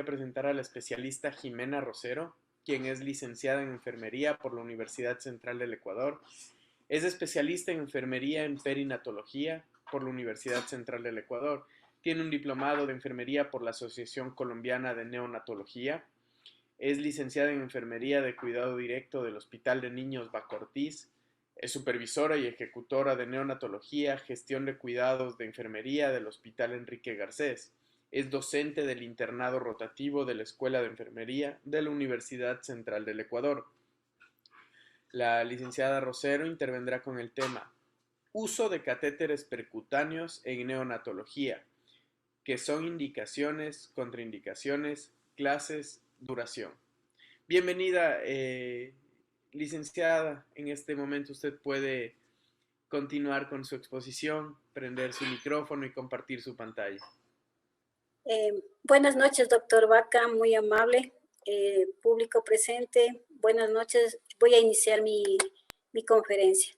a presentar a la especialista Jimena Rosero, quien es licenciada en enfermería por la Universidad Central del Ecuador. Es especialista en enfermería en perinatología por la Universidad Central del Ecuador. Tiene un diplomado de enfermería por la Asociación Colombiana de Neonatología. Es licenciada en enfermería de cuidado directo del Hospital de Niños Baco Ortiz. Es supervisora y ejecutora de neonatología, gestión de cuidados de enfermería del Hospital Enrique Garcés. Es docente del internado rotativo de la Escuela de Enfermería de la Universidad Central del Ecuador. La licenciada Rosero intervendrá con el tema uso de catéteres percutáneos en neonatología, que son indicaciones, contraindicaciones, clases, duración. Bienvenida, licenciada. En este momento usted puede continuar con su exposición, prender su micrófono y compartir su pantalla. Buenas noches, doctor Vaca, muy amable, público presente. Buenas noches, voy a iniciar mi conferencia.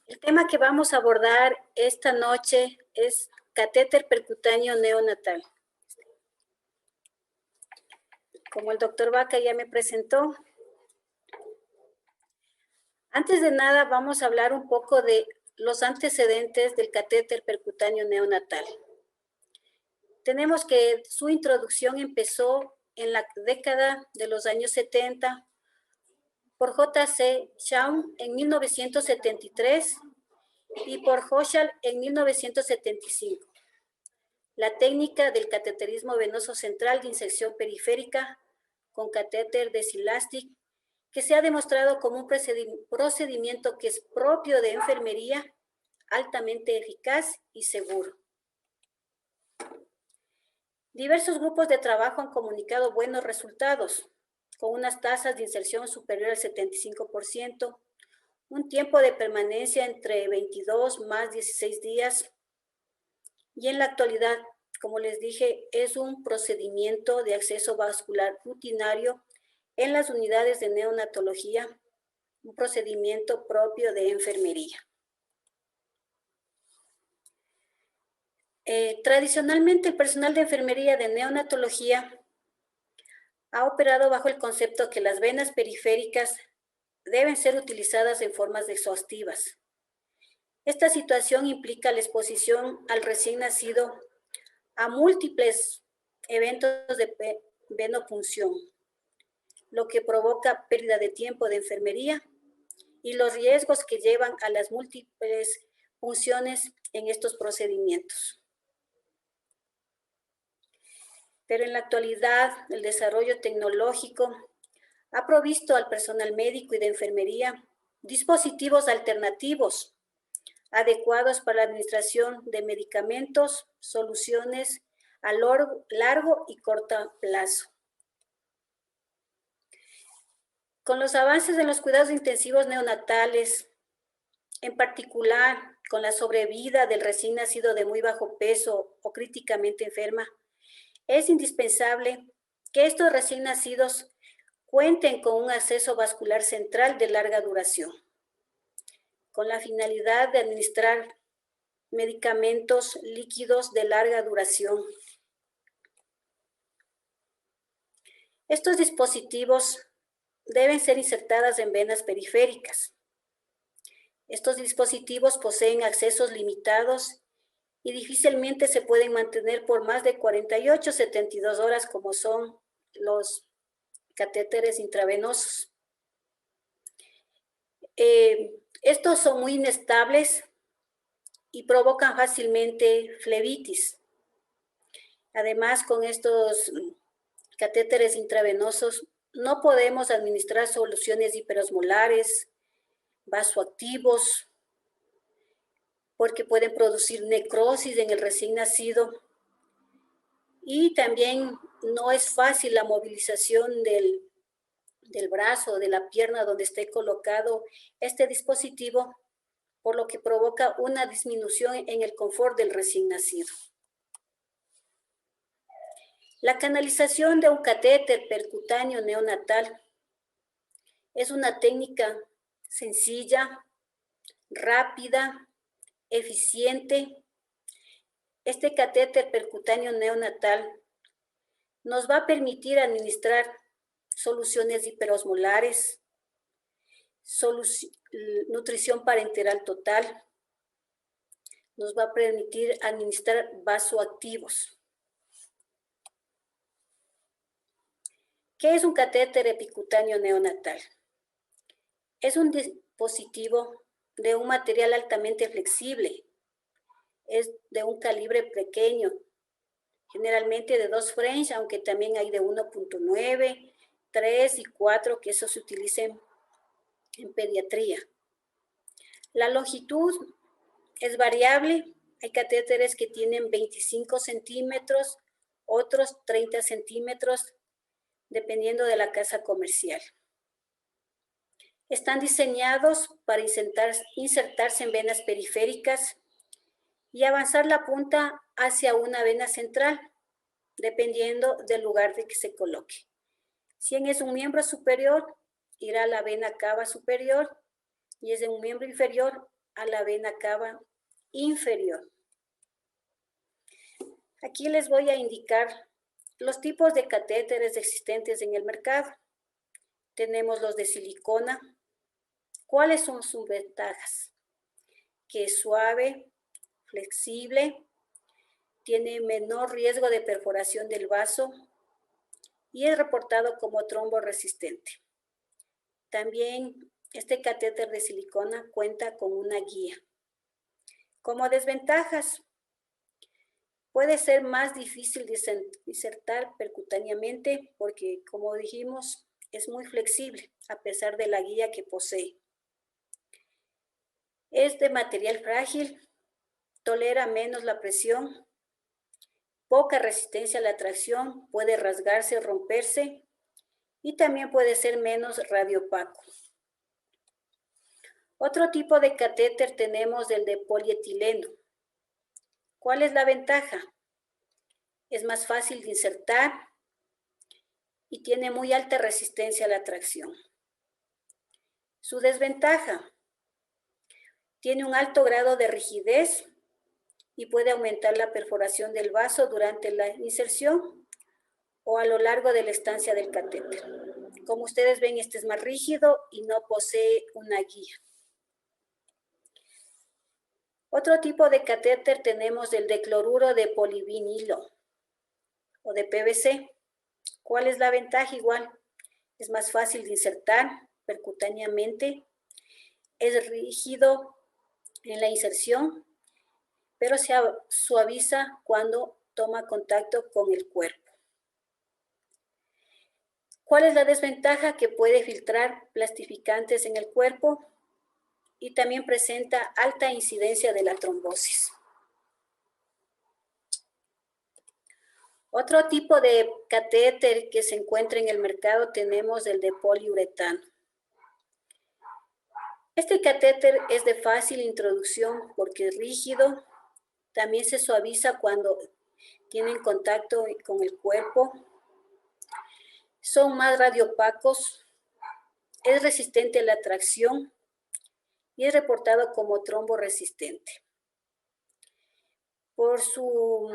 El tema que vamos a abordar esta noche es catéter percutáneo neonatal. Como el doctor Vaca ya me presentó, antes de nada vamos a hablar un poco de los antecedentes del catéter percutáneo neonatal. Tenemos que su introducción empezó en la década de los años 70 por J.C. Shawn en 1973 y por Hochschild en 1975. La técnica del cateterismo venoso central de inserción periférica con catéter de Silastic, que se ha demostrado como un procedimiento que es propio de enfermería, altamente eficaz y seguro. Diversos grupos de trabajo han comunicado buenos resultados, con unas tasas de inserción superior al 75%, un tiempo de permanencia entre 22 más 16 días, y en la actualidad, como les dije, es un procedimiento de acceso vascular rutinario en las unidades de neonatología, un procedimiento propio de enfermería. Tradicionalmente, el personal de enfermería de neonatología ha operado bajo el concepto que las venas periféricas deben ser utilizadas en formas exhaustivas. Esta situación implica la exposición al recién nacido a múltiples eventos de venopunción, lo que provoca pérdida de tiempo de enfermería y los riesgos que llevan a las múltiples punciones en estos procedimientos. Pero en la actualidad, el desarrollo tecnológico ha provisto al personal médico y de enfermería dispositivos alternativos adecuados para la administración de medicamentos, soluciones a largo y corto plazo. Con los avances en los cuidados intensivos neonatales, en particular con la sobrevida del recién nacido de muy bajo peso o críticamente enferma, es indispensable que estos recién nacidos cuenten con un acceso vascular central de larga duración, con la finalidad de administrar medicamentos líquidos de larga duración. Estos dispositivos deben ser insertados en venas periféricas. Estos dispositivos poseen accesos limitados y difícilmente se pueden mantener por más de 48 o 72 horas como son los catéteres intravenosos. Estos son muy inestables y provocan fácilmente flebitis. Además, con estos catéteres intravenosos no podemos administrar soluciones hiperosmolares, vasoactivos, porque pueden producir necrosis en el recién nacido. Y también no es fácil la movilización del brazo o de la pierna donde esté colocado este dispositivo, por lo que provoca una disminución en el confort del recién nacido. La canalización de un catéter percutáneo neonatal Es una técnica sencilla, rápida, eficiente. Este catéter percutáneo neonatal nos va a permitir administrar soluciones hiperosmolares, nutrición parenteral total, nos va a permitir administrar vasoactivos. ¿Qué es un catéter epicutáneo neonatal? Es un dispositivo de un material altamente flexible, es de un calibre pequeño, generalmente de 2 French, aunque también hay de 1.9, 3 y 4, que eso se utiliza en pediatría. La longitud es variable, hay catéteres que tienen 25 centímetros, otros 30 centímetros, dependiendo de la casa comercial. Están diseñados para insertarse en venas periféricas y avanzar la punta hacia una vena central, dependiendo del lugar de que se coloque. Si es un miembro superior, irá a la vena cava superior, y es de un miembro inferior a la vena cava inferior. Aquí les voy a indicar los tipos de catéteres existentes en el mercado. Tenemos los de silicona. ¿Cuáles son sus ventajas? Que es suave, flexible, tiene menor riesgo de perforación del vaso y es reportado como tromboresistente. También este catéter de silicona cuenta con una guía. Como desventajas, puede ser más difícil de insertar percutáneamente porque, como dijimos, es muy flexible a pesar de la guía que posee. Es de material frágil, tolera menos la presión, poca resistencia a la tracción, puede rasgarse o romperse y también puede ser menos radiopaco. Otro tipo de catéter tenemos el de polietileno. ¿Cuál es la ventaja? Es más fácil de insertar y tiene muy alta resistencia a la tracción. Su desventaja, tiene un alto grado de rigidez y puede aumentar la perforación del vaso durante la inserción o a lo largo de la estancia del catéter. Como ustedes ven, este es más rígido y no posee una guía. Otro tipo de catéter tenemos el de cloruro de polivinilo o de PVC. ¿Cuál es la ventaja? Igual, es más fácil de insertar percutáneamente, es rígido en la inserción, pero se suaviza cuando toma contacto con el cuerpo. ¿Cuál es la desventaja? Que puede filtrar plastificantes en el cuerpo y también presenta alta incidencia de la trombosis. Otro tipo de catéter que se encuentra en el mercado tenemos el de poliuretano. Este catéter es de fácil introducción porque es rígido, también se suaviza cuando tienen contacto con el cuerpo, son más radiopacos, es resistente a la tracción y es reportado como tromboresistente. Por su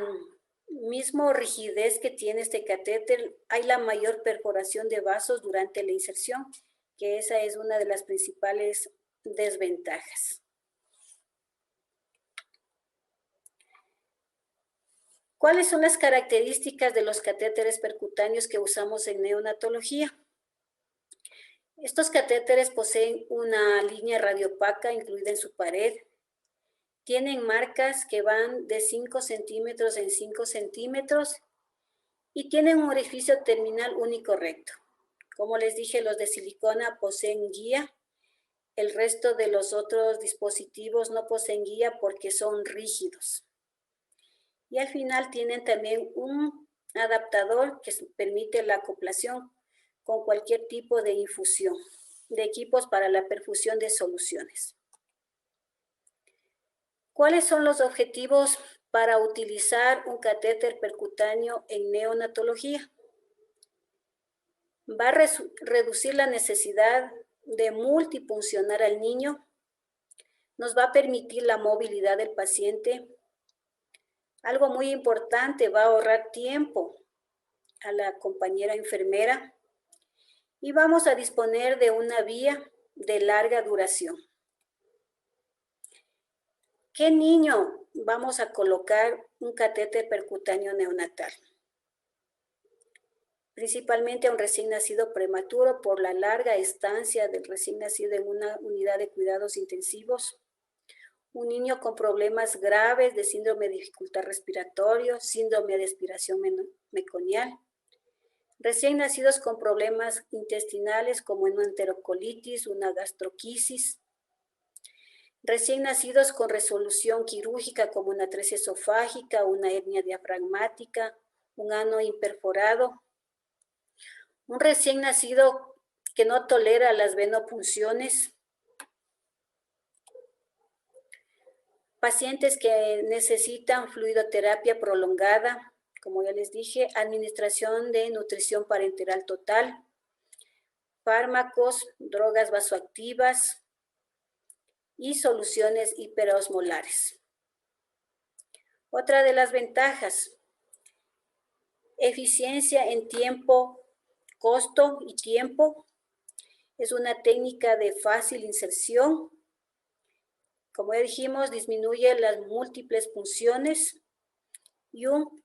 misma rigidez que tiene este catéter, hay la mayor perforación de vasos durante la inserción, que esa es una de las principales desventajas. ¿Cuáles son las características de los catéteres percutáneos que usamos en neonatología? Estos catéteres poseen una línea radiopaca incluida en su pared. Tienen marcas que van de 5 centímetros en 5 centímetros y tienen un orificio terminal único recto. Como les dije, los de silicona poseen guía. El resto de los otros dispositivos no poseen guía porque son rígidos. Y al final tienen también un adaptador que permite la acoplación con cualquier tipo de infusión, de equipos para la perfusión de soluciones. ¿Cuáles son los objetivos para utilizar un catéter percutáneo en neonatología? Va a reducir la necesidad de multipuncionar al niño, nos va a permitir la movilidad del paciente. Algo muy importante, va a ahorrar tiempo a la compañera enfermera y vamos a disponer de una vía de larga duración. ¿Qué niño vamos a colocar un catéter percutáneo neonatal? Principalmente a un recién nacido prematuro por la larga estancia del recién nacido en una unidad de cuidados intensivos. Un niño con problemas graves de síndrome de dificultad respiratoria, síndrome de aspiración meconial. Recién nacidos con problemas intestinales como una enterocolitis, una gastroquisis. Recién nacidos con resolución quirúrgica como una atresia esofágica, una hernia diafragmática, un ano imperforado. Un recién nacido que no tolera las venopunciones. Pacientes que necesitan fluidoterapia prolongada, como ya les dije, administración de nutrición parenteral total, fármacos, drogas vasoactivas y soluciones hiperosmolares. Otra de las ventajas, eficiencia en tiempo, costo y tiempo. Es una técnica de fácil inserción. Como ya dijimos, disminuye las múltiples funciones y un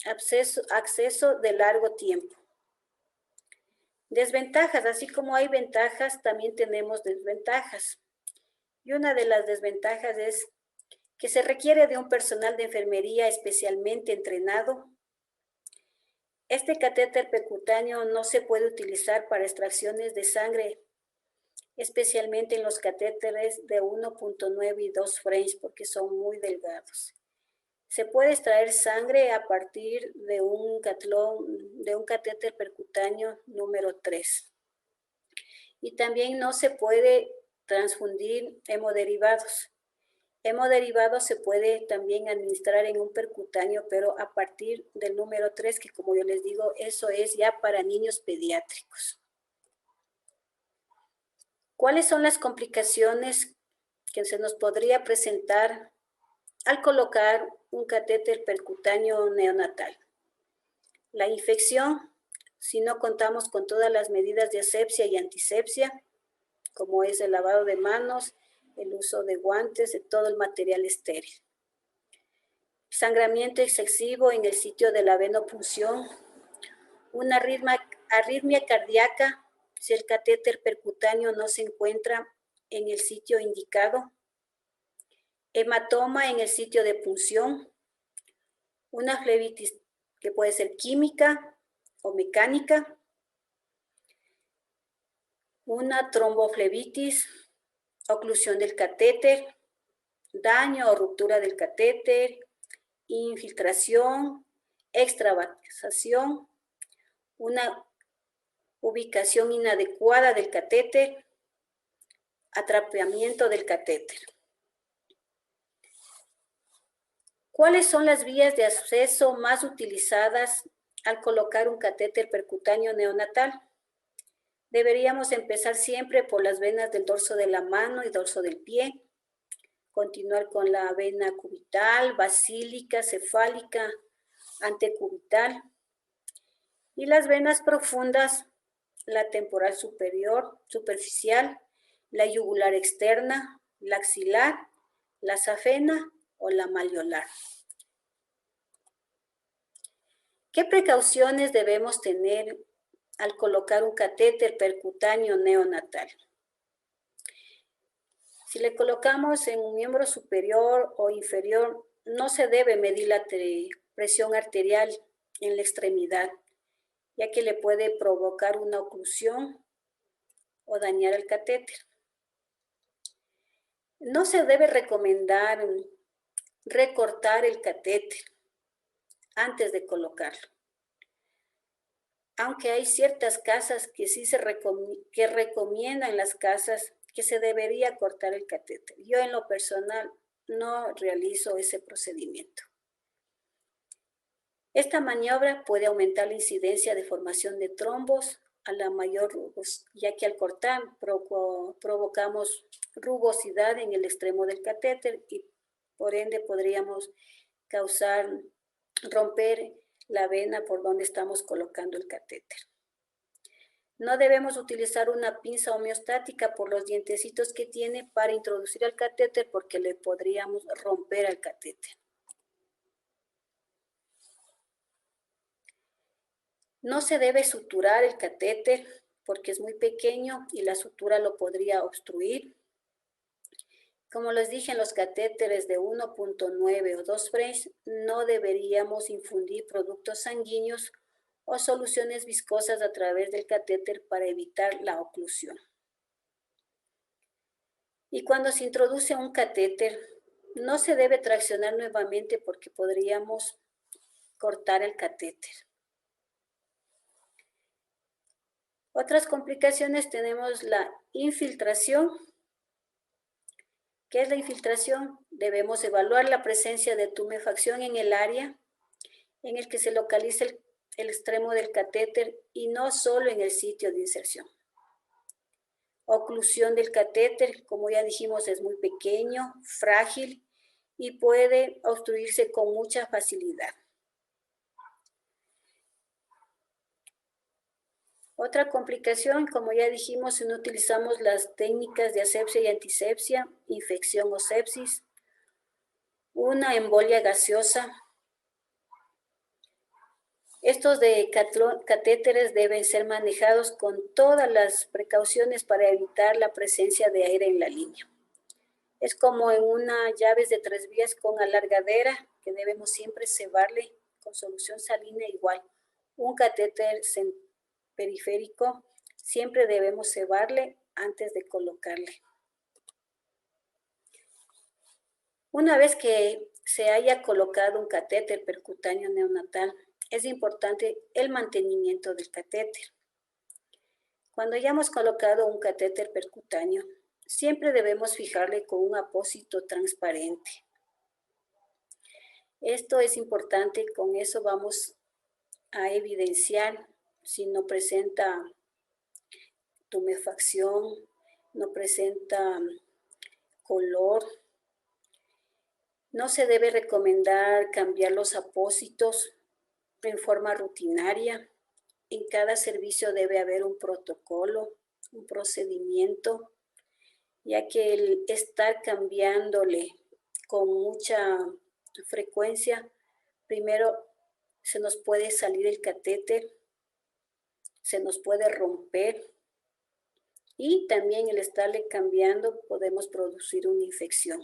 acceso de largo tiempo. Desventajas, así como hay ventajas, también tenemos desventajas. Y una de las desventajas es que se requiere de un personal de enfermería especialmente entrenado. Este catéter percutáneo no se puede utilizar para extracciones de sangre, especialmente en los catéteres de 1.9 y 2 French, porque son muy delgados. Se puede extraer sangre a partir de un catéter percutáneo número 3. Y también no se puede transfundir hemoderivados. Hemoderivados se puede también administrar en un percutáneo, pero a partir del número 3, que como yo les digo, eso es ya para niños pediátricos. ¿Cuáles son las complicaciones que se nos podría presentar al colocar un catéter percutáneo neonatal? La infección, si no contamos con todas las medidas de asepsia y antisepsia, como es el lavado de manos, el uso de guantes, de todo el material estéril. Sangramiento excesivo en el sitio de la venopunción, una arritmia cardíaca si el catéter percutáneo no se encuentra en el sitio indicado, hematoma en el sitio de punción, una flebitis que puede ser química o mecánica, una tromboflebitis, oclusión del catéter, daño o ruptura del catéter, infiltración, extravasación, una ubicación inadecuada del catéter, atrapamiento del catéter. ¿Cuáles son las vías de acceso más utilizadas al colocar un catéter percutáneo neonatal? Deberíamos empezar siempre por las venas del dorso de la mano y dorso del pie, continuar con la vena cubital, basílica, cefálica, antecubital, y las venas profundas, la temporal superior, superficial, la yugular externa, la axilar, la safena o la malleolar. ¿Qué precauciones debemos tener al colocar un catéter percutáneo neonatal? Si le colocamos en un miembro superior o inferior, no se debe medir la presión arterial en la extremidad, ya que le puede provocar una oclusión o dañar el catéter. No se debe recomendar recortar el catéter antes de colocarlo. Aunque hay ciertas casas que sí que recomiendan las casas que se debería cortar el catéter. Yo en lo personal no realizo ese procedimiento. Esta maniobra puede aumentar la incidencia de formación de trombos a la mayor, ya que al cortar provocamos rugosidad en el extremo del catéter y por ende podríamos romper la vena por donde estamos colocando el catéter. No debemos utilizar una pinza homeostática por los dientecitos que tiene para introducir el catéter porque le podríamos romper al catéter. No se debe suturar el catéter porque es muy pequeño y la sutura lo podría obstruir. Como les dije, en los catéteres de 1.9 o 2 French no deberíamos infundir productos sanguíneos o soluciones viscosas a través del catéter para evitar la oclusión. Y cuando se introduce un catéter, no se debe traccionar nuevamente porque podríamos cortar el catéter. Otras complicaciones tenemos la infiltración. ¿Qué es la infiltración? Debemos evaluar la presencia de tumefacción en el área en el que se localiza el extremo del catéter y no solo en el sitio de inserción. Oclusión del catéter, como ya dijimos, es muy pequeño, frágil y puede obstruirse con mucha facilidad. Otra complicación, como ya dijimos, si no utilizamos las técnicas de asepsia y antisepsia, infección o sepsis, una embolia gaseosa. Estos de catéteres deben ser manejados con todas las precauciones para evitar la presencia de aire en la línea. Es como en una llaves de 3 vías con alargadera que debemos siempre cebarle con solución salina igual. Un catéter periférico siempre debemos cebarle antes de colocarle. Una vez que se haya colocado un catéter percutáneo neonatal, es importante el mantenimiento del catéter. Cuando ya hemos colocado un catéter percutáneo, siempre debemos fijarle con un apósito transparente. Esto es importante, con eso vamos a evidenciar si no presenta tumefacción, no presenta color. No se debe recomendar cambiar los apósitos en forma rutinaria. En cada servicio debe haber un protocolo, un procedimiento, ya que el estar cambiándole con mucha frecuencia, primero se nos puede salir el catéter, se nos puede romper y también el estarle cambiando podemos producir una infección.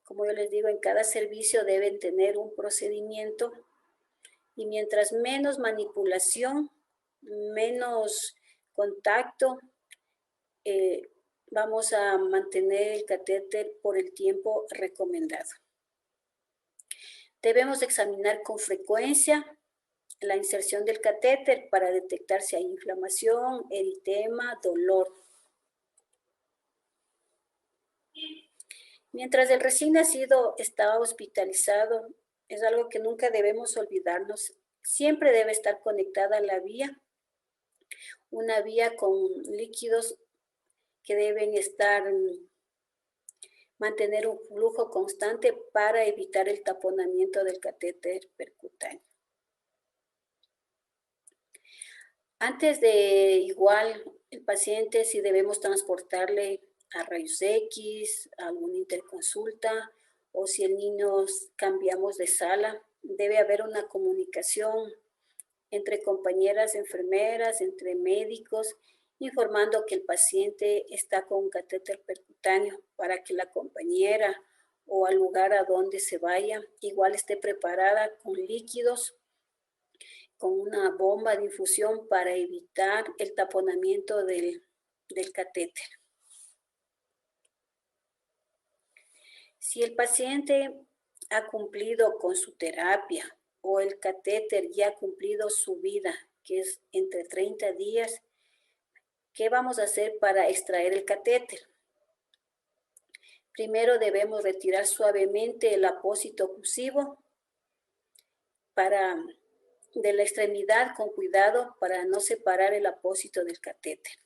Como yo les digo, en cada servicio deben tener un procedimiento y mientras menos manipulación, menos contacto, vamos a mantener el catéter por el tiempo recomendado. Debemos examinar con frecuencia la inserción del catéter para detectar si hay inflamación, eritema, dolor. Mientras el recién nacido está hospitalizado, es algo que nunca debemos olvidarnos. Siempre debe estar conectada a la vía, una vía con líquidos que deben mantener un flujo constante para evitar el taponamiento del catéter percutáneo. Antes de igual el paciente, si debemos transportarle a rayos X, a alguna interconsulta, o si el niño cambiamos de sala, debe haber una comunicación entre compañeras enfermeras, entre médicos, informando que el paciente está con un catéter percutáneo para que la compañera o al lugar a donde se vaya igual esté preparada con líquidos, con una bomba de infusión para evitar el taponamiento del catéter. Si el paciente ha cumplido con su terapia o el catéter ya ha cumplido su vida, que es entre 30 días, ¿qué vamos a hacer para extraer el catéter? Primero debemos retirar suavemente el apósito oclusivo para de la extremidad con cuidado para no separar el apósito del catéter.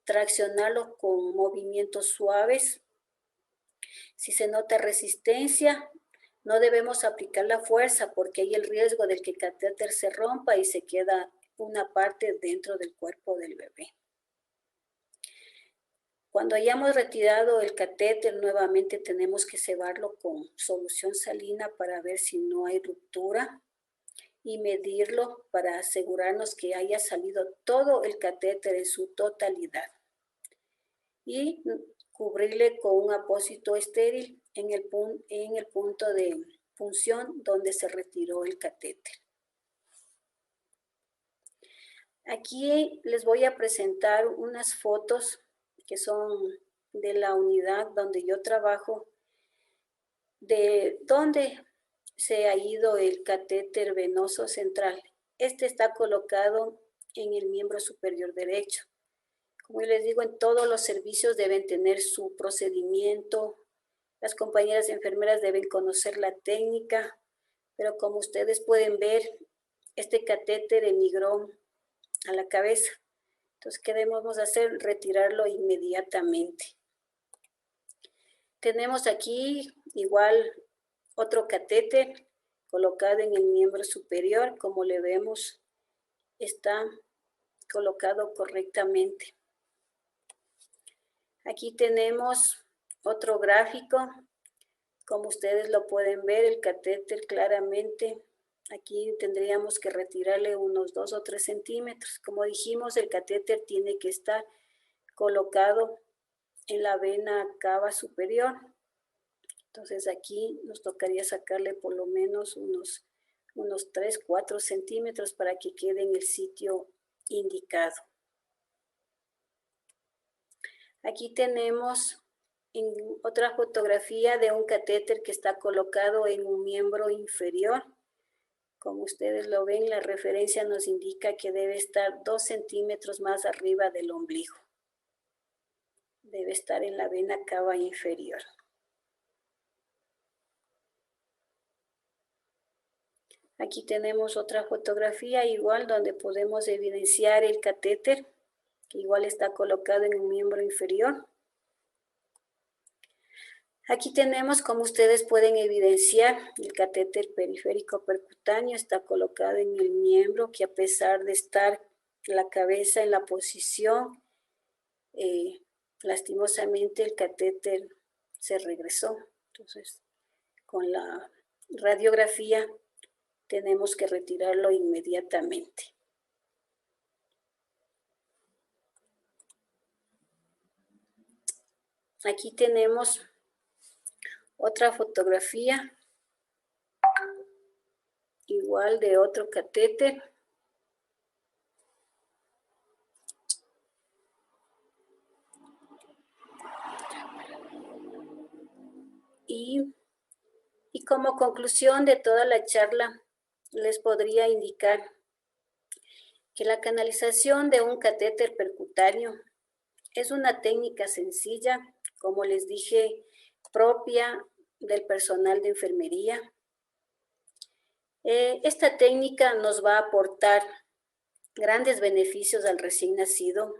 Traccionarlo con movimientos suaves. Si se nota resistencia, no debemos aplicar la fuerza porque hay el riesgo de que el catéter se rompa y se queda una parte dentro del cuerpo del bebé. Cuando hayamos retirado el catéter, nuevamente tenemos que cebarlo con solución salina para ver si no hay ruptura y medirlo para asegurarnos que haya salido todo el catéter en su totalidad. Y cubrirle con un apósito estéril en el punto de punción donde se retiró el catéter. Aquí les voy a presentar unas fotos que son de la unidad donde yo trabajo, de donde se ha ido el catéter venoso central. Este está colocado en el miembro superior derecho. Como les digo, en todos los servicios deben tener su procedimiento. Las compañeras enfermeras deben conocer la técnica, pero como ustedes pueden ver, este catéter emigró a la cabeza. Entonces, ¿qué debemos hacer? Retirarlo inmediatamente. Tenemos aquí igual otro catéter colocado en el miembro superior. Como le vemos, está colocado correctamente. Aquí tenemos otro gráfico. Como ustedes lo pueden ver, el catéter claramente, aquí tendríamos que retirarle unos 2 o 3 centímetros. Como dijimos, el catéter tiene que estar colocado en la vena cava superior. Entonces aquí nos tocaría sacarle por lo menos unos 3, 4 centímetros para que quede en el sitio indicado. Aquí tenemos otra fotografía de un catéter que está colocado en un miembro inferior. Como ustedes lo ven, la referencia nos indica que debe estar 2 centímetros más arriba del ombligo. Debe estar en la vena cava inferior. Aquí tenemos otra fotografía igual donde podemos evidenciar el catéter, que igual está colocado en un miembro inferior. Aquí tenemos, como ustedes pueden evidenciar, el catéter periférico percutáneo está colocado en el miembro que a pesar de estar la cabeza en la posición, lastimosamente el catéter se regresó. Entonces, con la radiografía tenemos que retirarlo inmediatamente. Aquí tenemos otra fotografía, igual de otro catéter. Y como conclusión de toda la charla, les podría indicar que la canalización de un catéter percutáneo es una técnica sencilla, como les dije, propia del personal de enfermería. Esta técnica nos va a aportar grandes beneficios al recién nacido,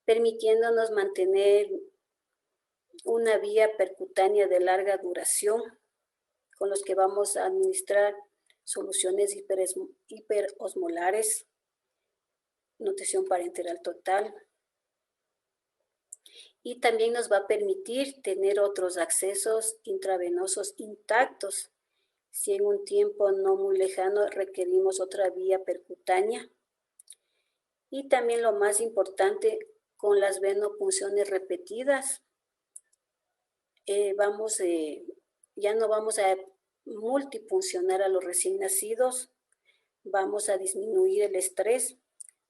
permitiéndonos mantener una vía percutánea de larga duración, con los que vamos a administrar soluciones hiperosmolares, nutrición parenteral total, y también nos va a permitir tener otros accesos intravenosos intactos si en un tiempo no muy lejano requerimos otra vía percutánea. Y también lo más importante, con las venopunciones repetidas, ya no vamos a multipuncionar a los recién nacidos, vamos a disminuir el estrés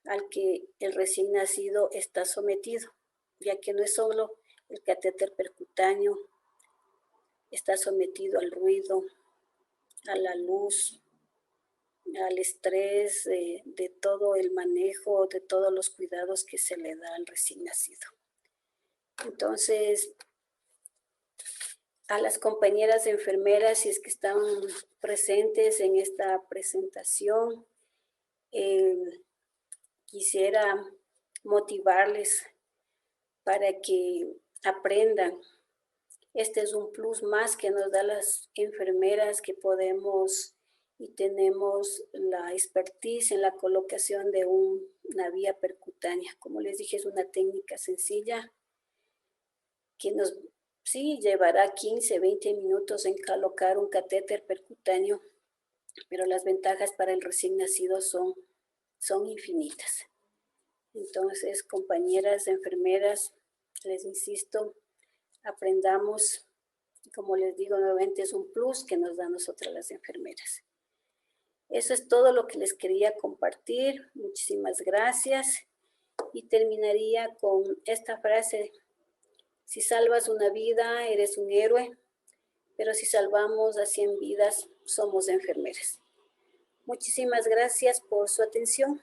al que el recién nacido está sometido, ya que no es solo el catéter percutáneo, está sometido al ruido, a la luz, al estrés, de todo el manejo, de todos los cuidados que se le da al recién nacido. Entonces, a las compañeras enfermeras, si es que están presentes en esta presentación. Quisiera motivarles para que aprendan. Este es un plus más que nos da las enfermeras, que podemos y tenemos la expertise en la colocación de una vía percutánea. Como les dije, es una técnica sencilla que nos sí llevará 15, 20 minutos en colocar un catéter percutáneo, pero las ventajas para el recién nacido son infinitas. Entonces, compañeras enfermeras, les insisto, aprendamos. Como les digo nuevamente, es un plus que nos da a nosotras las enfermeras. Eso es todo lo que les quería compartir. Muchísimas gracias. Y terminaría con esta frase: si salvas una vida, eres un héroe, pero si salvamos a 100 vidas, somos enfermeras. Muchísimas gracias por su atención.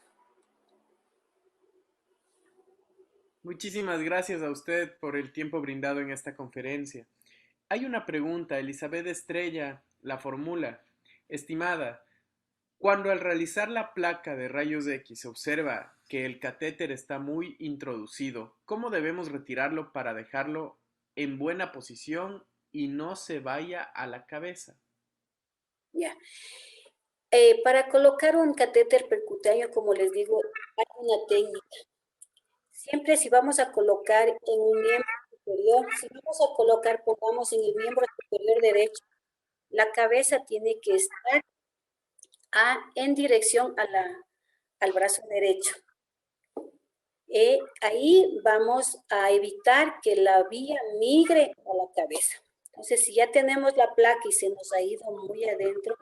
Muchísimas gracias a usted por el tiempo brindado en esta conferencia. Hay una pregunta, Elizabeth Estrella la formula. Estimada, cuando al realizar la placa de rayos X se observa que el catéter está muy introducido, ¿cómo debemos retirarlo para dejarlo en buena posición y no se vaya a la cabeza? Ya. Para colocar un catéter percutáneo, como les digo, hay una técnica. Siempre si vamos a colocar en un miembro superior, si vamos a colocar, pongamos en el miembro superior derecho, la cabeza tiene que estar en dirección al brazo derecho. Ahí vamos a evitar que la vía migre a la cabeza. Entonces, si ya tenemos la placa y se nos ha ido muy adentro,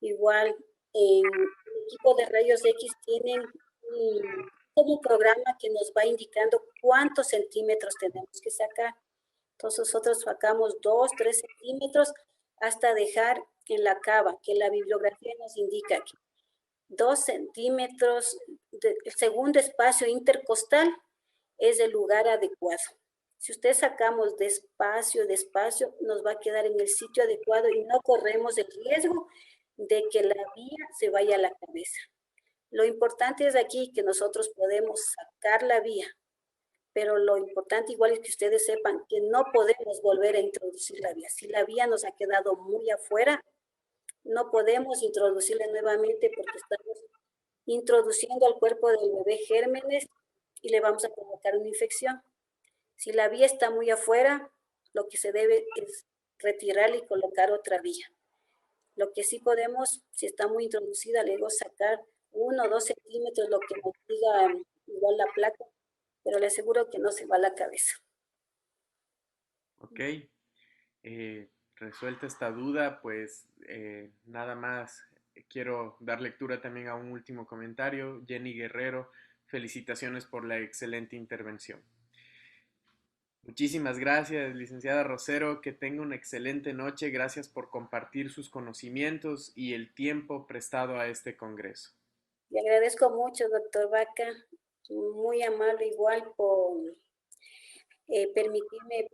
igual en el equipo de rayos X tienen un programa que nos va indicando cuántos centímetros tenemos que sacar. Entonces nosotros sacamos 2, 3 centímetros hasta dejar en la cava, que la bibliografía nos indica que 2 centímetros, el segundo espacio intercostal es el lugar adecuado. Si usted sacamos despacio, despacio, nos va a quedar en el sitio adecuado y no corremos el riesgo de que la vía se vaya a la cabeza. Lo importante es aquí que nosotros podemos sacar la vía, pero lo importante igual es que ustedes sepan que no podemos volver a introducir la vía. Si la vía nos ha quedado muy afuera, no podemos introducirla nuevamente porque estamos introduciendo al cuerpo del bebé gérmenes y le vamos a provocar una infección. Si la vía está muy afuera, lo que se debe es retirarla y colocar otra vía. Lo que sí podemos, si está muy introducida, luego sacar 1 o 2 centímetros, lo que nos diga igual la placa, pero le aseguro que no se va a la cabeza. Ok, resuelta esta duda, pues nada más quiero dar lectura también a un último comentario. Jenny Guerrero, felicitaciones por la excelente intervención. Muchísimas gracias, licenciada Rosero, que tenga una excelente noche. Gracias por compartir sus conocimientos y el tiempo prestado a este congreso. Le agradezco mucho, doctor Vaca, muy amable igual por permitirme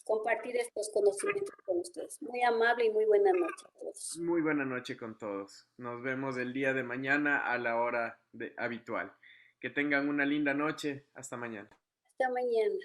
compartir estos conocimientos con ustedes. Muy amable y muy buena noche a todos. Muy buena noche con todos. Nos vemos el día de mañana a la hora habitual. Que tengan una linda noche. Hasta mañana. Hasta mañana.